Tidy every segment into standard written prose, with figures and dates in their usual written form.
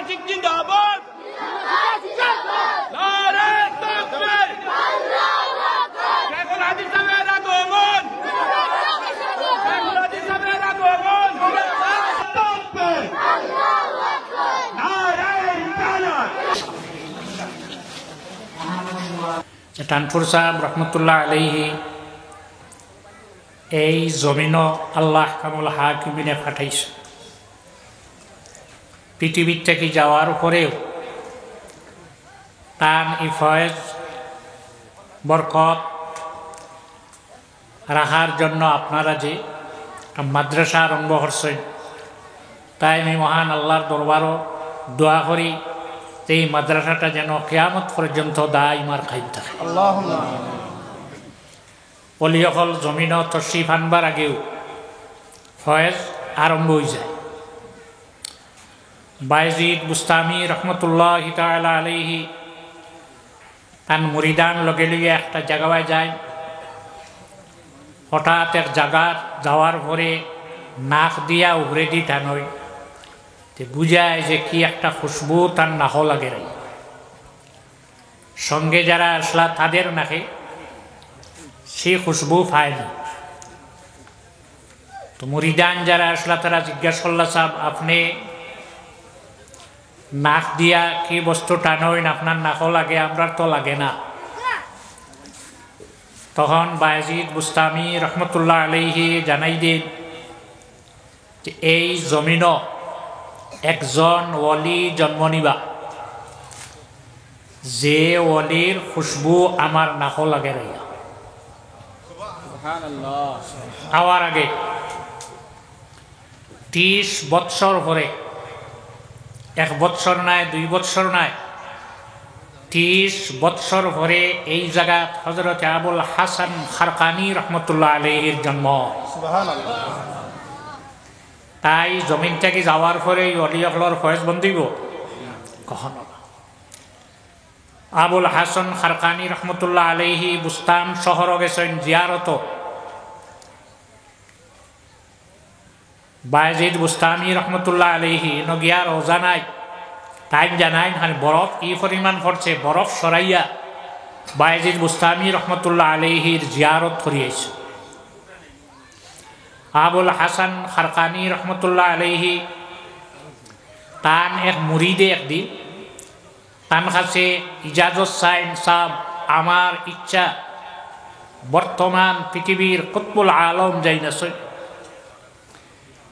মুজাহিদ জিন্দাবাদ, নারে তাকবীর, শেখুল হাদিস সাহেবের আগমন, শেখুল হাদিস সাহেবের আগমন, তাকবীর, নারে রিসালাত। টানপুর সাহেব রহমতুল্লাহ আলাইহি এই জমিনও আল্লাহ কামুল হাকিমিনে পাঠাইছে। পৃথিবীর থেকে যাওয়ার পরেও তান ই ফয়েজ বরকত রাখার জন্য আপনারা যে মাদ্রাসা আরম্ভ করছেন, তাই আমি মহান আল্লাহর দরবারও দোয়া করি এই মাদ্রাসাটা যেন কিয়ামত পর্যন্ত দাইমার খাইম থাকে। অলিয়কল জমিন তশরিফ আনবার আগেও ফয়েজ আরম্ভ হয়ে যায়। বায়েজিদ বুস্তামি রহমতুল্লাহ তাআলা আলাইহি তান মুরিদান লগে লগে একটা জায়গায় যায়। হঠাৎ এক জায়গা যাওয়ার পরে নাক দিয়া উভরে দি টানই বুঝায় যে কি একটা খুশবু তার নাক লাগে। সঙ্গে যারা আসলা তাদের নাকে সে খুশবু পায়নি। তো মুরিদান যারা আসলা তারা জিজ্ঞাসা করলা, সাহেব আপনি নাক দিয়া কি বস্তু টানইন, আপনার নাকও লাগে, আমরা তো লাগে না। তখন বায়েজিদ বুস্তামি রহমতুল্লাহ আলাইহি জানাই দিন যে এই জমিন একজন ওলি জন্ম নিবা, যে ওলির খুশবু আমার নাকও লাগে রাইয়া। আওয়ার আগে 30 বৎসর পরে, 1 বৎসর নাই 2 বৎসর নাই, 30 বৎসর পরে এই জায়গা হযরত আবুল হাসান খারকানি রহমতুল্লাহ আলাইহির জন্ম। তাই জমিনটাকে যাওয়ার পরে অলিয়কলর ফয়েজ বন্দিব কখনো না। আবুল হাসান খারকানি রহমতুল্লাহ আলাইহি বুস্তান শহর গেছেন জিয়ারত। বায়েজিদ বুস্তামি রহমতুল্লাহ আলাইহি নগিয়ার রোজা নাই, টাইম জানাই না বরফ কি পরিমাণ পড়ছে, বরফ সরাইয়া বায়েজিদ বুস্তামি রহমতুল্লাহ আলাইহির জিয়ারত করিয়েছে। আবুল হাসান খারকানি রহমতুল্লাহ আলাইহি তান এক মুরিদে একদিন তান কাছে ইজাজত চাইন, সাহেব আমার ইচ্ছা বর্তমান পৃথিবীর কুতবুল আলম যাই না,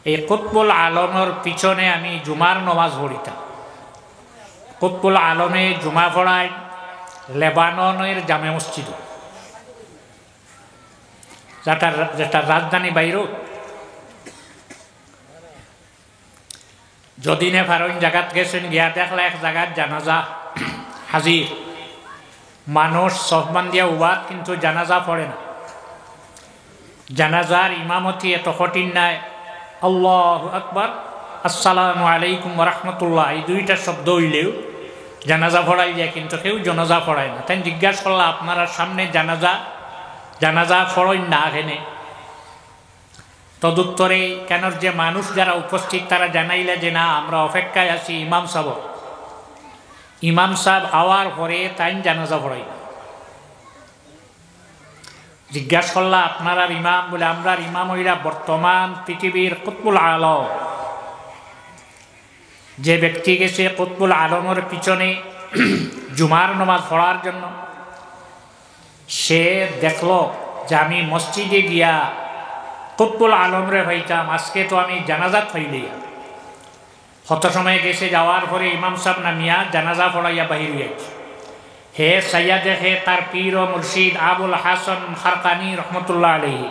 এই কুতবুল আলমের পিছনে আমি জুমার নমাজ পড়িতাম। কুতবুল আলমে জুমা পড়ায় লেবাননের জামে মসজিদ, যেটা রাজধানী বাইরুত। যদিনে ফারইন জায়গাত গেছেন, গিয়া দেখলা এক জায়গার জানাজা হাজির, মানুষ সফমান দিয়া উবাদ, কিন্তু জানাজা পড়ে না। জানাজার ইমামতি এত কঠিন নাই, আল্লাহু আকবার আসসালামু আলাইকুম ওয়া রাহমাতুল্লাহ এই দুইটা শব্দ হইলেও জানাজা পড়াই যায়, কিন্তু কেউ জানাজা পড়ায় না। তাই জিজ্ঞাসা করলা, আপনারা সামনে জানাজা পড়েন না এখানে? তদুত্তরে কেন যে মানুষ যারা উপস্থিত তারা জানাইলে যে না, আমরা অপেক্ষায় আছি ইমাম সাহেব আওয়ার পরে তাই জানাজা পড়াই না। জিজ্ঞাসা করলা, আপনারা ইমাম? বলে আমরা ইমাম হইরা বর্তমান পৃথিবীর কুতবুল আলম। যে ব্যক্তি গেছে কুতবুল আলমের পিছনে জুমার নামাজ পড়ার জন্য, সে দেখলো যে আমি মসজিদে গিয়া কুতবুল আলমরে ভাইতাম, আজকে তো আমি জানাজাত হইলি। কত সময় গেছে, যাওয়ার পরে ইমাম সাহেব নামিয়া জানাজা পড়াইয়া বাহির হইয়াছে। হে সাইয়া দেখে তার পীর ও মুর্শিদ আবুল হাসান খারকানি রহমতুল্লাহ আলাইহি।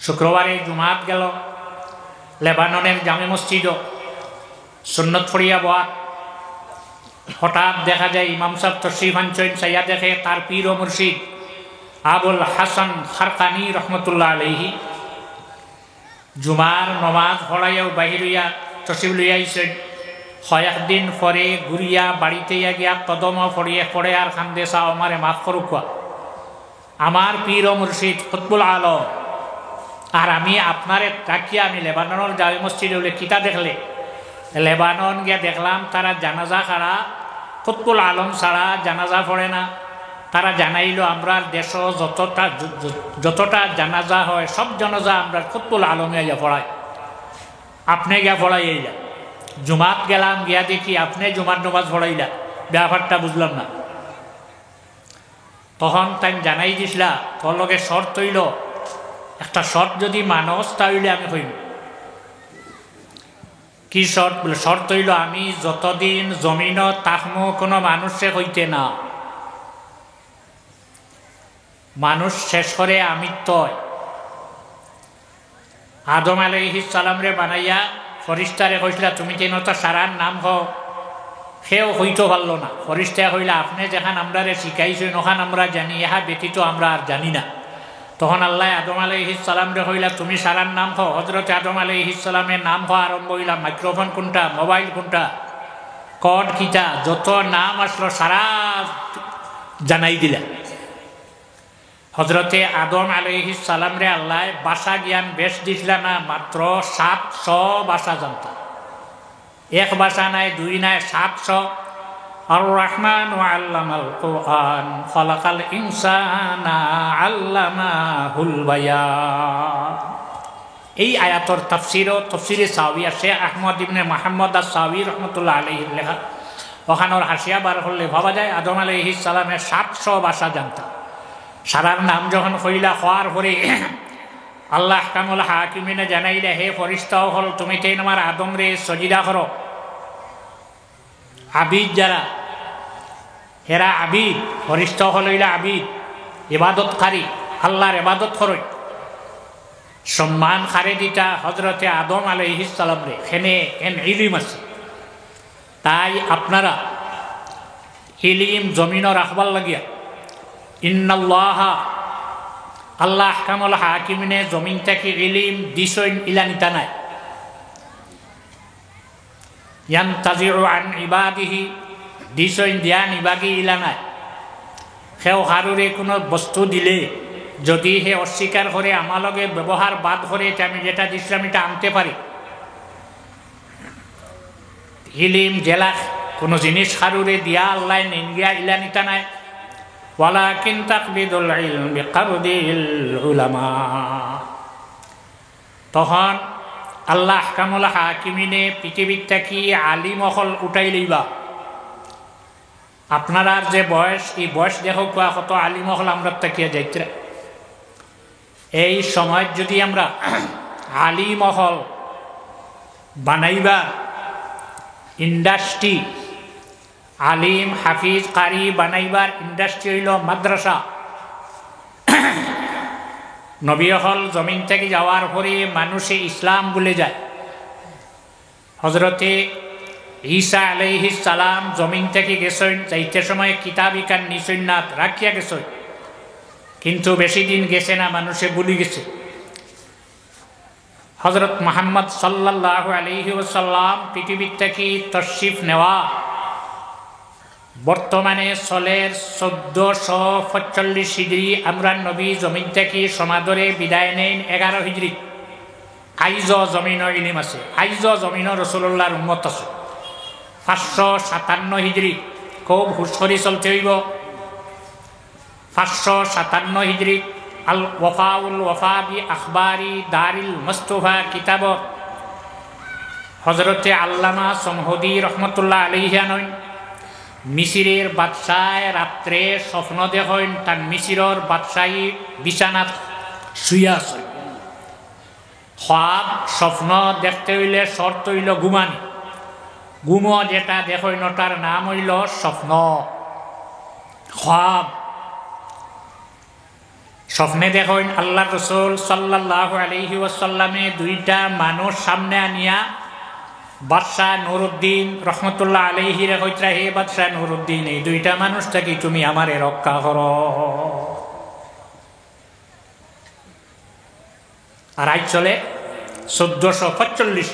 শুক্রবারে জুমাত গেল, লেবাননের জামে মসজিদ সুন্নত পড়িয়া বয়া। হঠাৎ দেখা যায় ইমাম সাহেব তশরিফ আনছেন, সাইয়া দেখে তার পীর ও মুর্শিদ আবুল হাসান খারকানি রহমতুল্লাহ আলাইহি জুমার নমাজ পড়াইয়াও বাহির হইয়া তশরিফ লইয়াইছেন। কয়েকদিন পরে ঘুরিয়া বাড়িতে গিয়া কদম পড়ে আর খান্দে, চাও আমারে মাফ করুক, আমার পীর ও মুর্শিদ কুতবুল আলম আর আমি আপনারে তাকিয়া আমি লেবাননের জামে মসজিদে বলে কিতা দেখলে? লেবানন গিয়ে দেখলাম তারা জানাজা খাড়া, কুতবুল আলম ছাড়া জানাজা পড়ে না। তারা জানাইল আমরা দেশ যতটা জানাজা হয় সব জানাজা আমরা কুতবুল আলমে গিয়া পড়াই, আপনি গিয়া পড়াই এইলা। জুমাত গেলাম, গিয়া দেখি আপনি জুমার নামাজ পড়াইলা, ব্যাপারটা বুঝলাম না। তখন তাই জানাই দিছিলা তোর লগে শর্ত হইল, একটা শর্ত যদি মানুষ তাহলে আমি হইব। কি শর্ত? বলে শর্ত হইল আমি যতদিন জমিন তাহমো কোনো মানুষে হইতে না, মানুষ শেষ করে আমিত্বয়। আদম আলাইহিস সালাম রে বানাইয়া ফরিস্তারে কইছিলা তুমি কেন তো সারার নাম হও, সেও হইতে পারল না। ফরিস্তা হইলা আপনি যেখান আমরা শিখাইছেন ওখান আমরা জানি, ইহা ব্যতীত আমরা আর জানি না। তখন আল্লাহ আদম আলাইহিস সালাম রে হইলা তুমি সারার নাম হও। হযরত আদম আলাইহিস সালামের নাম হওয়া আরম্ভ হইলা, মাইক্রোফোন কোনটা, মোবাইল কোনটা, কড কিটা, যত নাম আসলো সারা জানাই দিলা। হজরতে আদম আলাইহিস সালাম রে আল্লাহ ভাষা জ্ঞান বেশ দিছিলা না, মাত্র 700 ভাষা জানতা। এক ভাষা নাই, দুই নাই, 700। আর রহমান আল্লামাল কুরআন খালাকাল ইনসানা আল্লামাহুল বায়ান। এই আয়াতর তফসিরে সাউই শেখ আহমদ ইবনে মুহাম্মদ আস-সাউই রহমতুল্লাহ আলাইহির লেখা। ওখানোর হাসিয়া বার করলে ভাবা যায় আদম আলাইহিস সালামের 700 ভাষা জানতা। সারার নাম যখন হইলা হওয়ার পরে আল্লাহ আহকামুল হাকিমিনে জানাইলে হে ফরিস্তাও হল তুমি তেই আমার আদম রে সজিদা করো। আবিদ যারা হেরা আবিদ, ফরিস্তা হইলা আবিদ, ইবাদতকারী, আল্লাহর ইবাদত করে। সম্মান খারে দিতা হজরতে আদম আলাইহিস সালাম রে, এখানে ইলিম আছে। তাই আপনারা ইলিম জমিন রাখবার লাগিয়া ইন্নাল্লাহা আল্লাহ আহকামুল হাকিমিনে জমিন থেকে ইলিম দিছইন ইলানিতা নাই। ইয়ানতাজিউ আন ইবাদিহি দিছইন ধ্যান ইবাগি ইলা নাই। সেও হারুরে কোনো বস্তু দিলে যদি হে অস্বীকার করে আমার লগে ব্যবহার বাদ করে আমি যেটা দিছিলাম এটা আনতে পারি। ইলিম জেলা কোনো জিনিস হারুরে দিয়া আল্লাহ নিয়া ইলানিতা নাই। ওয়ালাকিন তাকবিদুল ইলম বিকাবদিল উলামা। তখন আল্লাহ আহকামুল হাকিমিনে পৃথিবীর থেকে আলিম অকল উঠাই লইবা। আপনার যে বয়স, এই বয়স দেখো কোয়া কত আলিম অকল আমরা তাকিয়া যাইতে। এই সময় যদি আমরা আলিম অকল বানাইবা ইন্ডাস্ট্রি, আলিম হাফিজ কারি বানাইবার ইন্ডাস্ট্রি হইল মাদ্রাসা। নবী হল জমিন থেকে যাওয়ার পরে মানুষে ইসলাম ভুলে যায়। হজরতে ঈসা আলাইহিস সালাম জমিন থেকে গেছেন, যাইতে সময় কিতাবিকার নিসন্নাত রাখিয়া গেছেন, কিন্তু বেশি দিন গেছে না, মানুষে ভুলে গেছে। হজরত মুহাম্মদ সাল্লাল্লাহু আলাইহি ওয়াসাল্লাম পৃথিবীর থেকে তশরিফ নেওয়া বর্তমানে চলের 1445 হিজরি। আমরা নবী জমিন থেকে সমাদরে বিদায় নেন 11 হিজরি। আইজ জমিনের ইলিম আছে, আইজ জমিনের রাসূলুল্লাহর উম্মত আছে। 557 হিজরি খুব হুশরি চলতে হইব। 557 হিজরি আল ওয়াফাউল ওয়াফা বি আখবারি দারিল মুস্তাফা কিতাব হজরতে আল্লামা সমহদি রহমতুল্লাহ আলাইহি আনইন মিসিরের বাদশায় রাত্রে স্বপ্ন দেখেন তার মিসিরের বাদশাহী বিছানাত শুইয়া আছে। খ্বাব স্বপ্ন দেখতে হইলে শর্ত হইল ঘুমানি। ঘুম যেটা দেখেন ওটার নাম হইল স্বপ্ন। খ্বাব স্বপ্নে দেখেন আল্লাহ রাসূল সাল্লাল্লাহু আলাইহি ওয়াসাল্লামে দুইটা মানুষ সামনে আনিয়া বাদশাহ নুরউদ্দিন রহমতুল্লাহ আলাইহি রে কইত্রা হে বাদশাহ নুরউদ্দিন, এই দুইটা মানুষ থাকি তুমি আমারে রক্ষা করো। আর আজ চলে 1445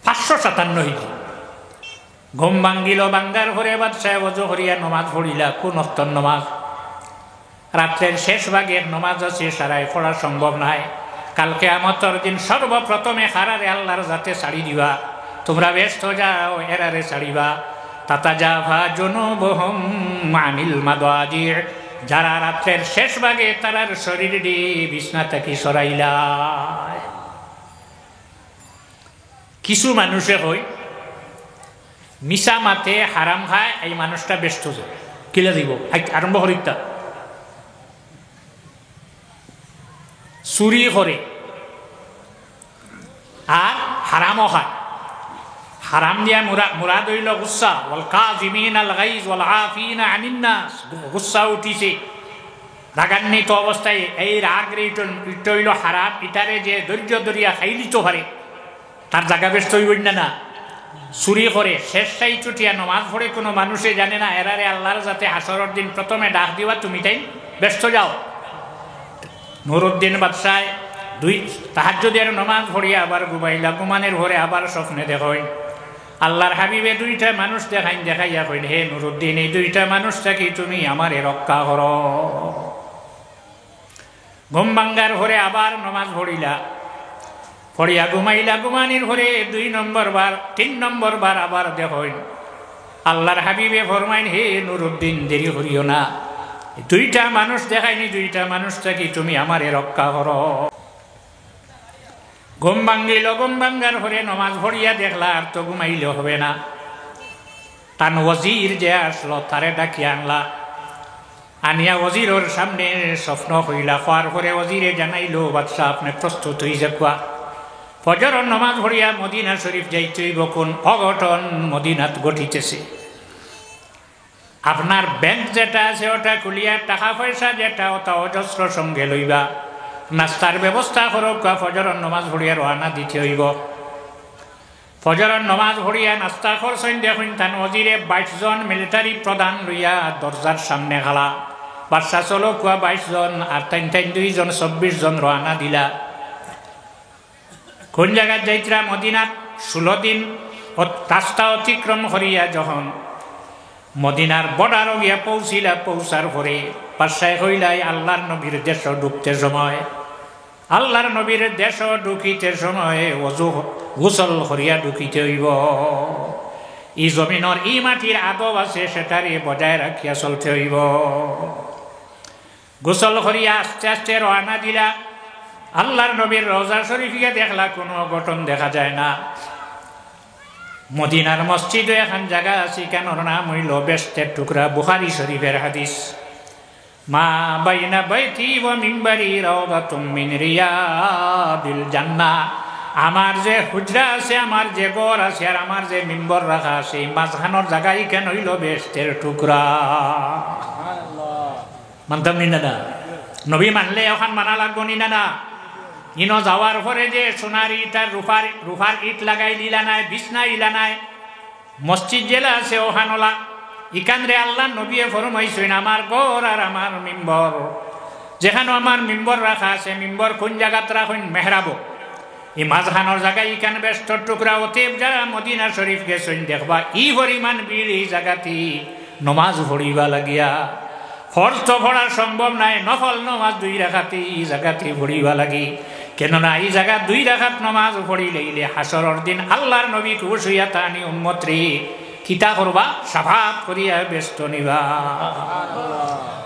557 হিজরি। ঘুম ভাঙ্গিল, বাঙ্গার ঘরে বাদশাহ ওযু করিয়া নমাজ পড়িলা। কোন ওয়াক্তের নমাজ? রাত্রের শেষ ভাগের নমাজ আছে, সারাই পড়া সম্ভব নাই। কালকে কিয়ামতের দিন সর্বপ্রথমে হারারে আল্লাহর জাতে ছাড়ি দিবা। তোমরা ব্যস্ত যাও এরারে ছাড়িবা তাতাজাফা জুনুবুহুম আনিল মাদাজি যারা রাত্রের শেষ ভাগে তারার শরীর দিয়ে বিছনা থেকে সরাইলা কিছু মানুষে হয় মিশা মাতে হারাম খায় এই মানুষটা ব্যস্ত যায় কিলা দিব আরম্ভ করিতা চুরি করে আর হারামও খায় হারাম দিয়া মুরাদ হইল গুসা ওয়াল কাযিমিন আল গাইজ ওয়াল আফিনা আনিন নাস গুসা উঠিছে রাগান্বিত অবস্থায় এই রাগ এটা হইল হারাম ইটারে যে ধৈর্য ধরিয়া খাইলিতে পারে তার জায়গা ব্যস্ত হইব না চুরি করে শেষ সাই চুটিয়া নমাজ পড়ে কোনো মানুষে জানে না এরারে আল্লাহর যাতে হাসরের দিন প্রথমে ডাক দিবা তুমি তাই ব্যস্ত যাও নুরউদ্দিন বাদশাহ দুই তাহাজ্জুদের নমাজ পড়িয়া আবার ঘুমাইলা ঘুমানের ভরে আবার স্বপ্নে দেখয় আল্লাহর হাবিবে দুইটা মানুষ দেখাইয়া কইল হে নুরউদ্দিন এই দুইটা মানুষ থাকি তুমি আমারে রক্ষা করো ঘুম ভাঙ্গার ভরে আবার নমাজ পড়িলা পড়িয়া ঘুমাইলা ঘুমানির ভরে 2 নম্বর বার 3 নম্বর বার আবার দেখইন আল্লাহর হাবিবে ফরমাইন হে নুরউদ্দিন দেরি করিও না দুইটা মানুষ দেখাইনি দুইটা মানুষ থাকি তুমি আমারে রক্ষা করো ঘুম ভাঙ্গিল ঘুম ভাঙ্গার ভরে নমাজ পড়িয়া দেখলা আর তো ঘুমাইলে হবে না তান ওজির যে আসলো তারে ডাকিয়া আনলা আনিয়া ওজিরের সামনে স্বপ্ন হইলা হওয়ার পরে ওজিরে জানাইলো বাদশাহ আপনি প্রস্তুত হইছে কোয়া ফজরের নমাজ পড়িয়া মদিনা শরীফ যাইতে হইব কোন অঘটন মদিনাত ঘটিতেছে আপনার ব্যাংক যেটা আছে ওটা খুলিয়া টাকা পয়সা যেটা ওটা অজস্র সঙ্গে লইবা নাস্তার ব্যবস্থা করক ফজরের নমাজ পড়িয়া রওনা দিতে হইব ফজরের নমাজ পড়িয়া নাস্তা করছেন দেখুন তান ওজিরে 22 জন মিলিটারি প্রধান লইয়া দরজার সামনে খালা বাদশা চলো কুয়া 22 জন আর তাইন 2 জন 24 জন রওনা দিলা কোন জায়গায় যাইতরা মদিনাত 16 দিন রাস্তা অতিক্রম করিয়া যখন মদিনার বর্ডার গিয়া পৌঁছিলা পৌঁছার পরে বাদশাহ কইলাই আল্লাহর নবীর দেশ ঢুকতে সময় আল্লাহর নবীর দেশ ঢুকিতে সময় ওযু গোসল করিয়া ঢুকিতে হইব ই জমিনের ই মাটির আদব আছে সেটারে বজায় রাখিয়া চলতে হইব গোসল করিয়া আস্তে আস্তে রওনা দিলা আল্লাহর নবীর রওজা শরীফে দেখলা কোনো গঠন দেখা যায় না মদিনার মসজিদে এখন জায়গা আছে কেন নাম হইল বেস্তের টুকরা বুখারী শরীফের হাদিস মা বাইনা বাইতি ওয়া মিম্বারি রাওদাতুম মিন রিয়াদিল জান্নাহ আমার যে হুজরা আছে আমার যে ঘর আছে আর আমার যে মিম্বর রাখা আছে মাঝখানের জায়গায় কেন হইল বেস্তের টুকরা সুবহানাল্লাহ মানতাম নি না নবী মানলে এখন মানা লাগবো নি না ইনো যাওয়ার পরে যে সোনার ইট আর রূপার ইট লাগাই দিলা নাই বিছনা ইলা নাই মসজিদ জেলা আছে ওখানলা ইকানরে আল্লাহ নবী ফরমাইছেন আমার ঘর আর আমার মিম্বর যেখানে আমার মিম্বর রাখা আছে মিম্বর কোন জায়গাত রাখুন মেহরাব এই মাঝখানোর জায়গায় ইকান ব্যস্ত টুকরা অতএব যারা মদিনা শরীফ গেছেন দেখবা ই পরিমাণ ভিড় এই জায়গাতে নমাজ পড়িবা লাগিয়া ফরজ তো পড়া সম্ভব নাই নফল নমাজ 2 রাকাতে এই জায়গাতে পড়িবা লাগি কেননা এই জায়গা 2 রাকাত নমাজ পড়িলে হাসরের দিন আল্লাহর নবী খুশিয়া তানি উম্মত রে কিতা করবা সাফাত করিয়া ব্যস্ত নিবা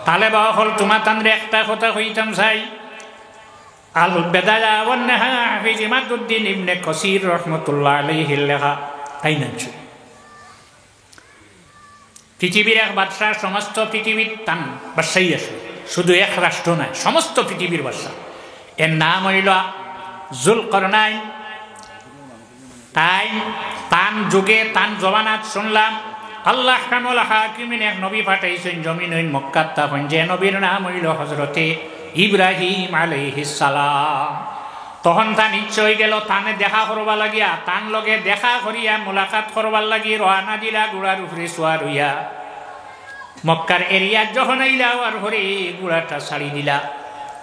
তাহলে বা হল তোমার তান্দ্রে একটা কথা কইতাম চাই আল বেদায়া ওয়ান নাহা হাফিজ ইমাদউদ্দিন ইবনে কাসির রাহমাতুল্লাহ আলাইহি লেখা আইনাচ্ছু পৃথিবীর এক বাদশাহ সমস্ত পৃথিবীর তান বাদশাহী আছে শুধু এক রাষ্ট্র নয় সমস্ত পৃথিবীর বাদশাহ এর নাম হইল জুলকরনাইন তাই তান যুগে তান জমানাত শুনলাম আল্লাহ কামুল হাকিমিন এক নবী পাঠাইছেন জমিন মক্কাত তখন যে নবীর নাম হইল হযরতে ইব্রাহিম আলাইহিস সালাম তখন তা নিশ্চয় গেল তানে দেখা করবা লাগিয়া তান লগে দেখা করিয়া মুলাকাত করবার লাগি রওনা দিলা গুড়ার উপরে সোয়ার হইয়া মক্কার এরিয়া যখন আইলা আর হরে গুড়াটা ছাড়ি দিলা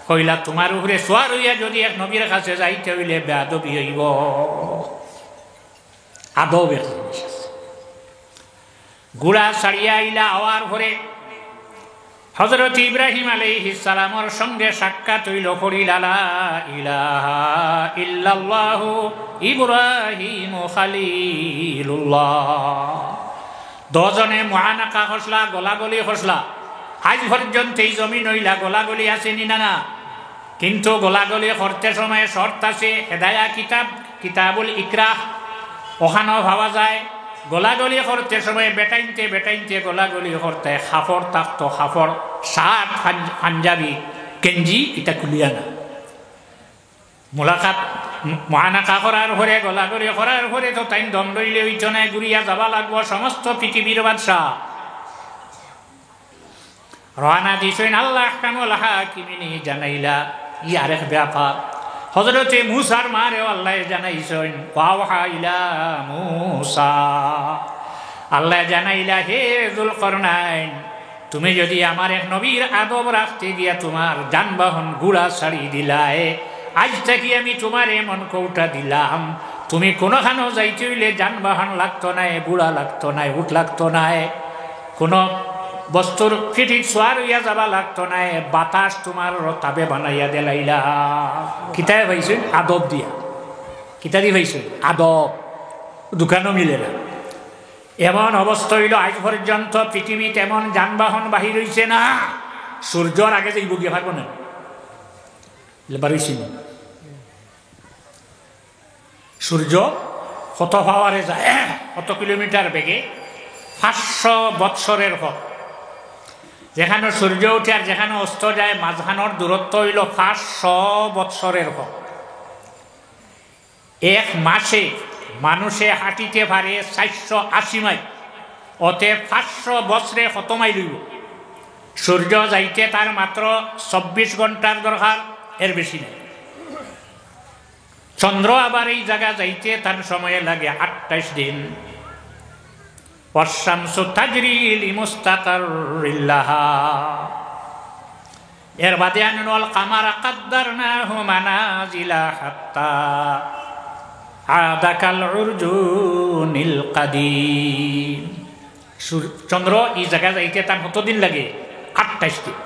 কইলা তোমার উপরে সোয়ার হইয়া যদি এক নবীর কাছে যাইতে হইলে বেয়াদবি হইব আদবের গুড়া ছাড়িয়া আইলা হওয়ার পরে হযরত ইব্রাহিম আলাইহিস সালামের সঙ্গে সাক্ষাৎ হইল, পড়িল লা ইলাহা ইল্লাল্লাহু ইব্রাহিম খলিলুল্লাহ। দুজনে মুআনাকা হসলা, গলাগলি হসলা। আজ পর্যন্ত এই জমিন হইলা গলাগলি আসেনি না, কিন্তু গলাগলি করতে সময় শর্ত আছে। হেদায়া কিতাব, কিতাবুল ইকরাহ, ওখানেও ভাবা যায় গলাগলি করতে সময় বেটাইনতে বেটাইনতে গলাগলি করতে খাফড় থাকতো, খাফড় শার্ট পাঞ্জাবি গেঞ্জি এটা খুলিয়া না। মোলাকাত মুআনাকা করার পরে গলাগলি করার পরে তো তাই দম লইলে ওইজনে ঘুরিয়া যাবা লাগবো। সমস্ত পৃথিবীর বাদশাহ রওনা দিছেন। আল্লাহ আহকামুল হাকিমিন জানাইলা ই আরেক ব্যাপার। হযরতে মুসার মারে আল্লাহ জানাইছেন, ওয়াহা ইলা মুসা, আল্লাহ জানাইলা হে যুলকরনাইন, তুমি যদি আমার এক নবীর আদব রাখতে গিয়া তোমার যানবাহন ঘোড়া ছাড়ি দিলায়, আজ থেকে আমি তোমার এমন কৌটা দিলাম, তুমি কোনোখানেও যাইতে হইলে যানবাহন লাগতো নাই, ঘোড়া লাগতো নাই, উট লাগতো নাই, কোনো বস্তুর ফিটিক সোয়ার হইয়া যাবা লাগতো নাই, বাতাস তোমার তাবে বানাইয়া দেলাইলা। কিতায় ভাইছেন আদব দিয়া, কিতা দি ভাইছেন আদব, দোকানও মিলে না। এমন অবস্থা হইল আজ পর্যন্ত পৃথিবীতে এমন যানবাহন বাহির হইছে না, সূর্যর আগে যাইব গিয়ে পারবো না, বাড়িছি না। সূর্য কত পাওয়ারে যায়, কত কিলোমিটার বেগে, 500 বৎসরের পর। যেখানে সূর্য উঠে আর যেখানে অস্ত যায় মাঝখানোর দূরত্ব হইল 500 বৎসরের পর। এক মাসে মানুষে হাঁটিতে পারে 480 মাইল, অতে 500 বছরে কত মাইল হইব? সূর্য যাইতে তার মাত্র 24 ঘন্টার দরকার, এর বেশি নেই। চন্দ্র আবার এই জায়গা যাইতে তার সময় লাগে 28 দিন। والشمس تجري لمستقر لها। এর বাদে আনুল কামার কাদ্দারনাহু মানাজিলা হাত্তা আদাকাল উরজুনিল কাদিম। চন্দ্র এই জায়গা যাইতে তার কতদিন লাগে? 28 দিন।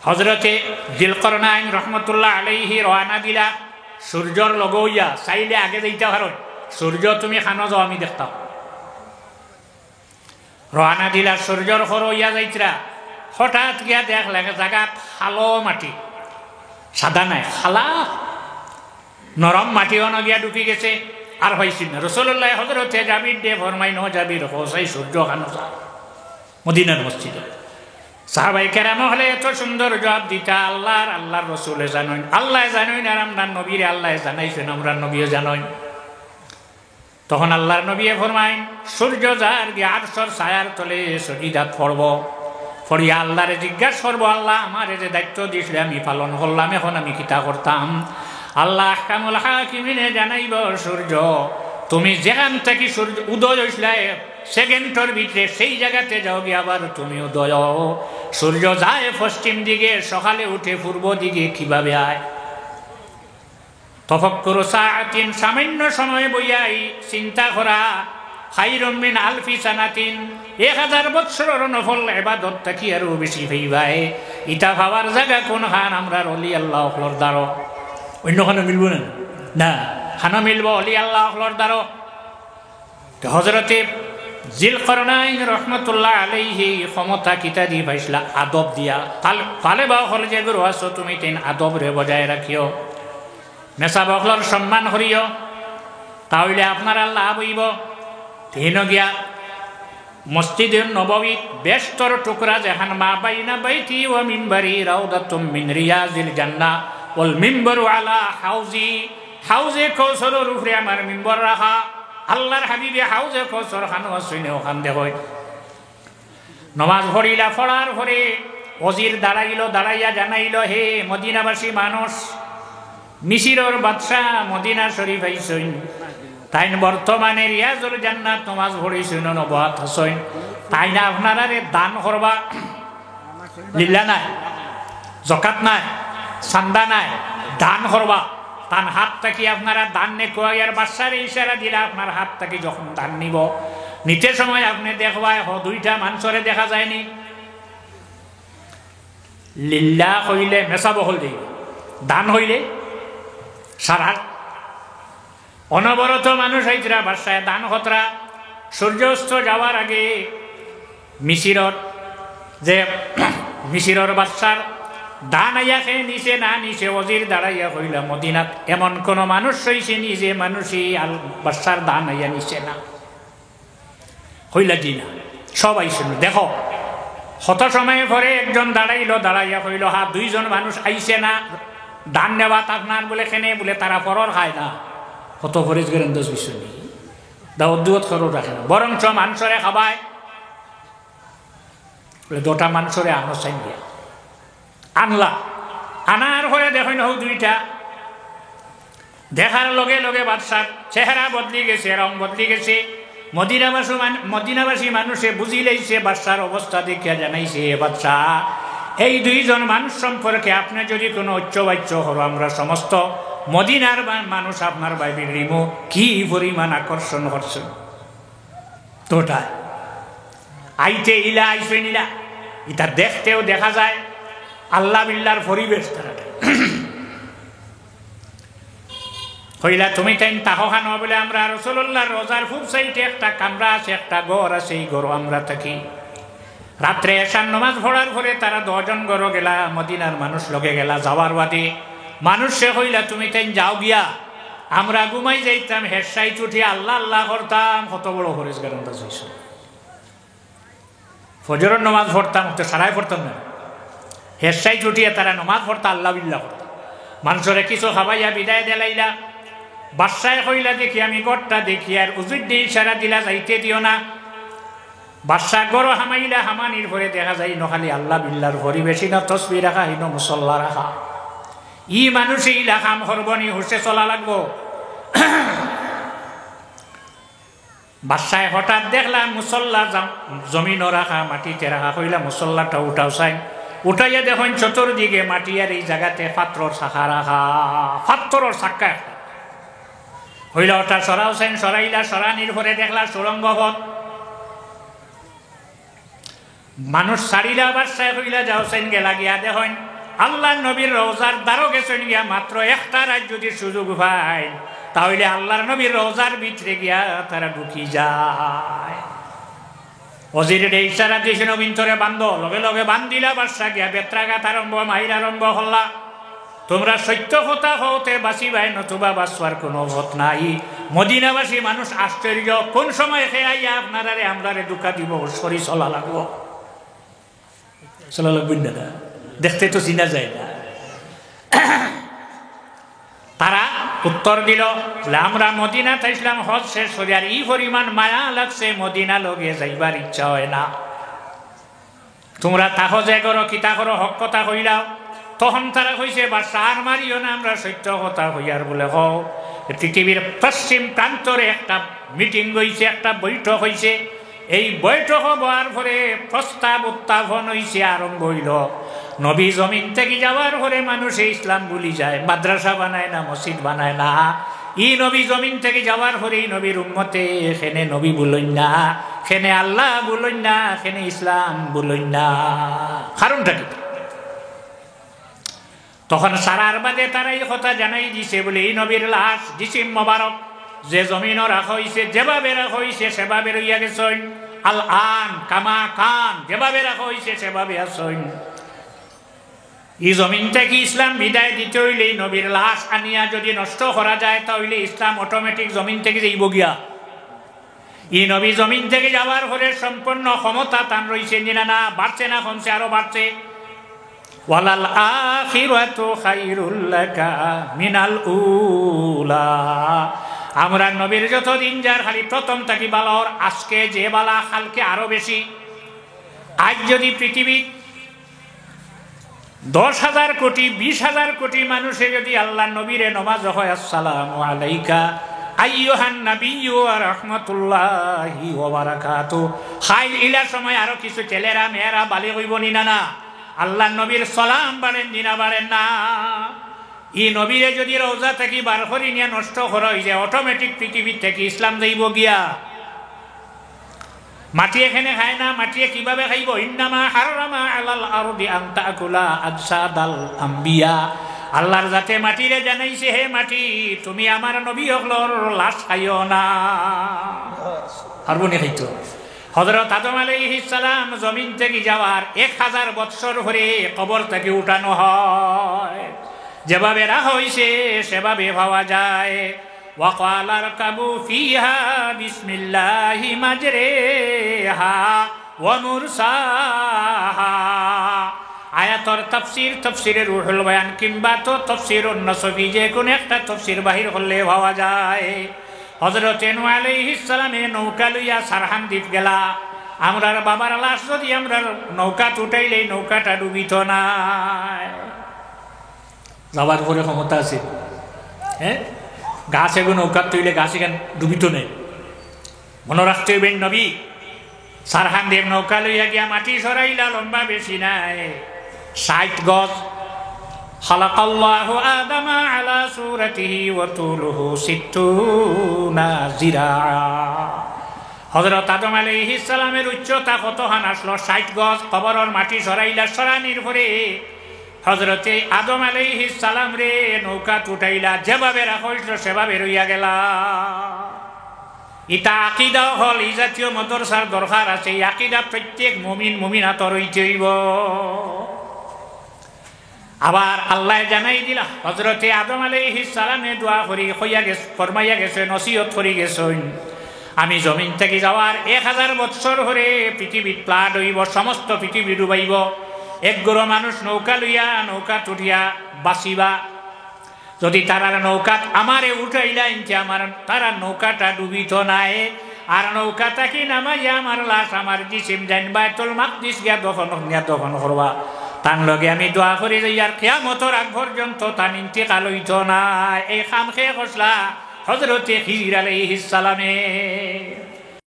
হযরতে যিলকরনাইন রহমতুল্লাহ আলাইহি রওনা দিলা সূর্যর লগইয়া, চাইলে আগে যাইতে পারো, সূর্য তুমি খানো যাও আমি দেখতাম। রওনা দিলা সূর্যর হরইয়া যাইতরা, হঠাৎ গিয়া দেখলে জায়গা খালো মাটি, সাদা নাই, খালা নরম মাটি অন গিয়া ঢুকি গেছে, আর হয়েছিল না। রাসূলুল্লাহ হযরতে জাবির দে ফরমাইন, ও জাবির হোসাই সূর্য খানো যা মদিনার মসজিদে। সাহাবায়ে কেরাম হলে এত সুন্দর জবাব দিতা, আল্লাহর রাসূলে জানেন, আল্লাহ জানেন, আর আমরা নবীরে আল্লাহ জানাইছেন, আমরা নবীও জানেন। তখন আল্লাহর নবী ফরমাইন, সূর্য যার দিয়ে আরশের ছায়ার তলে সজিদাত পড়ব, পড়িয়া আল্লাহরে জিজ্ঞাসা করবো, আল্লাহ আমার যে দায়িত্ব দিয়েছিল আমি পালন করলাম, এখন আমি কিতা করতাম? আল্লাহ আহকামুল হাকিমিনে জানাইব, সূর্য তুমি যেখান থেকে সূর্য উদয় হইছিল সেকেন্ডের ভিতরে সেই জায়গাতে যাও গিয়ে আবার তুমি উদয়। সূর্য যায় পশ্চিম দিকে, সকালে উঠে পূর্ব দিকে কিভাবে আয়? তফাক্কুরু সাআতিন, সামান্য সময় বইয়াই চিন্তা করা, খায়রুম মিন আলফি সানাতিন, 1000 বছরের নফল ইবাদত থাকি আরো বেশি হইবাই। ইটা ভাবার জায়গা কোন খান? আমরা অলি আল্লাহ হলর দ্বারো, অন্য খানে মিলব না, না খানা মিলব অলি আল্লাহ হলর দ্বারো। হযরতে যিলকরনাইন রহমতুল্লাহ আলাইহি ক্ষমতা কিতা দি পাইছিলা? আদব দিয়া। তালে বা হল যে গুরু আছো তুমি তেন আদব রে বজায় রাখিও, নেশা বকলর সম্মান করিও, তাহলে আপনার আল্লাহ বইব। তিন গিয়া মসজিদে নববী বেস্তর টুকরা, যেখান মা বাইনা বাইতি ওয়া মিম্বারি রাউদাতুম মিন রিয়াজিল জান্নাহ ওয়াল মিম্বারু আলা হাউজি, হাউজে কৌসরের উপরে আমার মিম্বর রাখা। আল্লাহর হাবিবে হাউজে কৌসর খানো আসইনে ওখান দেখো। নমাজ পড়িলা, পড়ার পরে ওজির দাঁড়াইয়া জানাইল, হে মদিনাবাসী মানুষ, মিশরের বাদশাহ মদিনা শরীফ আইসইন, তাই বর্তমানে রিয়াজুল জান্নাত নমাজ পড়িছেন, নবুয়াত হসইন, তাই না আপনারা দান করবা? লিল্লা নাই, যাকাত নাই, চান্দা নাই, দান করবা। তান হাত থাকি আপনারা দান নে কোয়ার বাদশারে ইশারা দিলা, আপনার হাত থাকি যখন দান নিব, নিতে সময় আপনি দেখবা 2টা মানুষরে দেখা যায়নি, লিল্লাহ হইলে মেসা বহল দিই, দান হইলে সারা অনবরত মানুষ হইতরা বাসায় দান হতরা। সূর্যাস্ত যাওয়ার আগে মিশিরর বাদশার দান আইয়া খেয়ে নিচে না নিচে অজির দাঁড়াইয়া হইলা মদিনাত এমন কোন মানুষ হইছে নি যে মানুষই বাদশার দান আইয়া নিচে না হইলা কি না সবাই শুনো। দেখো হত সময় পরে একজন দাঁড়াইয়া হইল হা দুইজন মানুষ আইছে না দান নেওয়া আপনার বলে খেনে বলে তারা পরর খায় না কত ফরিজ করেন দোষ বিষয় নেই দাউদ্দুত খরচ রাখে না বরঞ্চ মানুষরে খাবায় বলে দুটা মানুষরে আনো চাই দিয়া আনলা আনার পরে দেখেন হোক দুইটা দেখার লগে লগে বাদশার চেহারা বদলি গেছে রং বদলি গেছে। মদিনাবাসী মানুষে বুঝি লাইছে বাদশার অবস্থা দেখিয়া জানাইছে বাদশা এই দুইজন মানুষ সম্পর্কে আপনি যদি কোনো ঐক্যবাচ্য হল আমরা সমস্ত মদিনার মানুষ আপনার বাইবেল রিমো কি পরিমাণ আকর্ষণ করছেন তোটা আইতে ইলা আইসে নিলা এটা দেখতেও দেখা যায় আল্লাহ বিল্লার পরিবেশ তারা হইলা তুমি তাই তাহখানো বলে আমরা রাসূলুল্লাহর রোজার খুব সাইডে একটা কামরা আছে একটা ঘর আছে এই ঘর আমরা থাকি। রাত্রে এশার নামাজ পড়ার পরে তারা 10 জন ঘর গেলা মদিনার মানুষ লগে গেলা যাওয়ার বাদে মানুষ সে হইলা তুমি তাই যাও গিয়া আমরা ঘুমাই যাইতাম হেসাই উঠি আল্লাহ আল্লাহ করতাম কত বড় হরিস গারন্দা হইছ ফজরের নামাজ পড়তাম তো সারাই পড়তাম না হেসাই উঠিয়ে তারা নামাজ পড়তা আল্লাহ বিল্লাহ করতাম মানুষরে কিছু খাবাইয়া বিদায় দেলাইলা। বাদশায় কইলা দেখি আমি গড়টা দেখি আর উজুর দিয়ে ইশারা দিলা যাইতে দিও না। বাদশা গড় হামাইলা হামানির পরে দেখা যায় নখালি আল্লাহ বিল্লার পরিবেশী না তসবি রাখা হইন মুসল্লা রাখা ই মানুষ ইলা কাম হরবনি হুসে চলা লাগবো। বাদশায় হঠাৎ দেখলাম মুসল্লা জমিনও রাখা মাটিতে রাখা কইলা মুসল্লাটা উঠাও চাই উঠাইয়া দেখুন চতুর্দিকে মাটি আর এই জায়গাতে পাত্রর শাখা রাখা পাত্রর চাক্কা একটা হইলা ওটা সরাও চাইন সরাইলা সরানির পরে দেখলা সুরঙ্গ পথ মানুষ সারিলা বাদশায় হইলা যাও চাইন গেলা গিয়া দেখুন আল্লাহ নবীর রওজার দ্বারও গেছেন গিয়া মাত্র একটা রাত যদি সুযোগ পায় তাহলে আল্লাহর নবীর রওজার ভিতরে গিয়া তারা ঢুকি যায়। অজিরে ইশারা দিয়েছেন ভিতরে বান্ধ লগে লগে বান্ধিলা বাদশা গিয়া বেত্রাঘাত আরম্ভ মাহির আরম্ভ হল্লা তোমরা সত্য কথা হতে বাঁচিবাই নতুবা বাঁচবার কোনো ভত নাই। মদিনাবাসী মানুষ আশ্চর্য কোন সময় খেয়ে আইয়া আপনারারে আমরারে দুকা দিব সরি চলা লাগবো চলা লাগবেন না দেখতে তো চিনা যায় না। তারা উত্তর দিল আমরা মদিনা থাইছিলাম হজ শেষ করি আর এই পরিমাণ মায়া লাগছে মদিনা লগে যাইবার ইচ্ছা হয় না। তোমরা তাহ যে করো কিতা করো হক কথা কইলাও তখন তারা কইছে বাদশা আর মারিও না আমরা সত্য কথা হইয়ার বলে হও। পৃথিবীর পশ্চিম প্রান্তরে একটা মিটিং হইছে একটা বৈঠক হইছে এই বৈঠক হওয়ার পরে প্রস্তাব উত্থাপন হইছে আরম্ভ হইল নবী জমিন থেকে যাওয়ার পরে মানুষ ইসলাম ভুলি যায় মাদ্রাসা বানায় না মসজিদ বানায় না ই নবী জমিন থেকে যাওয়ার পরে এই নবীর উম্মতে এখানে নবী বলইন না এখানে আল্লাহ বলইন না এখানে ইসলাম বলইন না কারণটা কি তখন সারার বাদে তারা এই কথা জানাই দিছে বলে এই নবীর লাশ জিসিম মোবারক যে জমিনও রাখা হইছে যেভাবে রাখা হইছে সেভাবে রইয়া গেছেন আল আন কামা কান যেভাবে রাখা হইছে সেভাবে আসেন। এই জমিন থেকে ইসলাম বিদায় দিতে হইলে নবীর লাশ আনিয়া যদি নষ্ট করা যায় তাহলে ইসলাম অটোমেটিক জমিন থেকে যাইব গিয়া। এই নবী জমিন থেকে যাওয়ার পরে সম্পূর্ণ ক্ষমতা তান রইছে না বাড়ছে না কমছে আরো বাড়ছে। ওয়ালাল আখিরাতু খায়রুল লাকা মিনাল উলা আমরা নবীর যতদিন যার খালি প্রথম থাকি বালার আজকে যে বালা কালকে আরো বেশি। আজ যদি পৃথিবী 10,000 কোটি 20,000 কোটি মানুষে যদি আল্লাহ নবীরে নমাজ হয় আসসালামু আলাইকা আইয়ুহান নাবিয়্যু ওয়া রাহমাতুল্লাহি ওয়া বারাকাতুহু খাইল ইলা সময় আরো কিছু ছেলেরা মেয়েরা বালি হইব না আল্লাহ নবীর সালাম বাড়েন দিনা বাড়েন না। এই নবীরে যদি রওজা থেকে বার করে নিয়ে নষ্ট করা হয়ে যায় অটোমেটিক পৃথিবীর থেকে ইসলাম যাইব গিয়া। মাটি এখানে খায় না, মাটি কিভাবে খাইব? ইন্নামা হারামা আলাল আরদি আন তাকুলা আজসাদাল আম্বিয়া। আল্লাহর যাতে মাটিরে জানাইছে, হে মাটি তুমি আমার নবী হকলর লাশ খাইও না। হারবনি খাইতো। হযরত আদম আলাইহিস সালাম জমিন থেকে যাওয়ার 1000 বৎসর ধরে কবর থেকে উঠানো হয়, যেভাবে রাখা হইছে সেভাবে পাওয়া যায়। وقال اركبوا فيها بسم الله مجريها ومرساها। আয়াতর তাফসীর, তাফসীরে রুহুল বয়ান কিংবা তো তাফসীরুন নাসফি, যে কোন একটা তাফসীর বাহির করলে পাওয়া যায়। হযরত নূহ আলাইহিস সালামে নৌকা লইয়া সারহান দ্বীপ গেলা। আমরার বাবার লাশ যদি আমরা নৌকা উঠাইলে নৌকাটা ডুবিত না। যাবার পরে ক্ষমতা আছে, হ্যাঁ গাছ এগুলো নৌকা তৈলে গাছ এখানে ডুবিত নেই। মনে রাখতে হইবেন নবী সারহান দেব নৌকা লইয়া গিয়া মাটি সরাইলা, লম্বা বেশি নাই 60 গজ। খালাকাল্লাহু আদামা আলা সূরাতিহি ওয়া তুলুহু 60 জিরাআ। হযরত আদম আলাইহিস সালামের উচ্চতা কতখান আসলো? 60 গজ। কবরের মাটি সরাইলা, সরানির পরে হযরতে আদম আলাইহিস সালাম রে নৌকা উঠাইলা, যেভাবে রাখা হইছিল সেভাবে রইয়া গেলা। ইটা আকিদা হল, এই জাতীয় মাদ্রাসার দরকার আছে। এই আকিদা প্রত্যেক মুমিন মুমিনাত রইতে হইব। আবার আল্লাহ জানাই দিলা, হযরতে আদম আলাইহিস সালামে দোয়া করি কইয়া গেছে, ফরমাইয়া গেছে, নসিহত করি গেছেন, আমি জমিন থেকে যাওয়ার 1000 বৎসর ধরে পৃথিবীত প্লাট হইব, সমস্ত পৃথিবী ডুবাইব। এক গরো মানুষ নৌকা লইয়া নৌকা উঠিয়া বাঁচিবা। যদি তারার নৌকা আমারে উঠাইলা ইনতে আমার তারা নৌকাটা ডুবিত নাই। আর নৌকাটা কি নামাইয়া আমার লাশ আমার জিসিম যাইন বাইতুল মাকদিস গিয়া দফন করবা। তার লগে আমি দোয়া করি যে ইয়ার কিয়ামতের আগ পর্যন্ত তার ইন্তেকাল হইত না। এই খাম খেয়ে খসলা হযরতে খিজির আলাইহিস সালামে।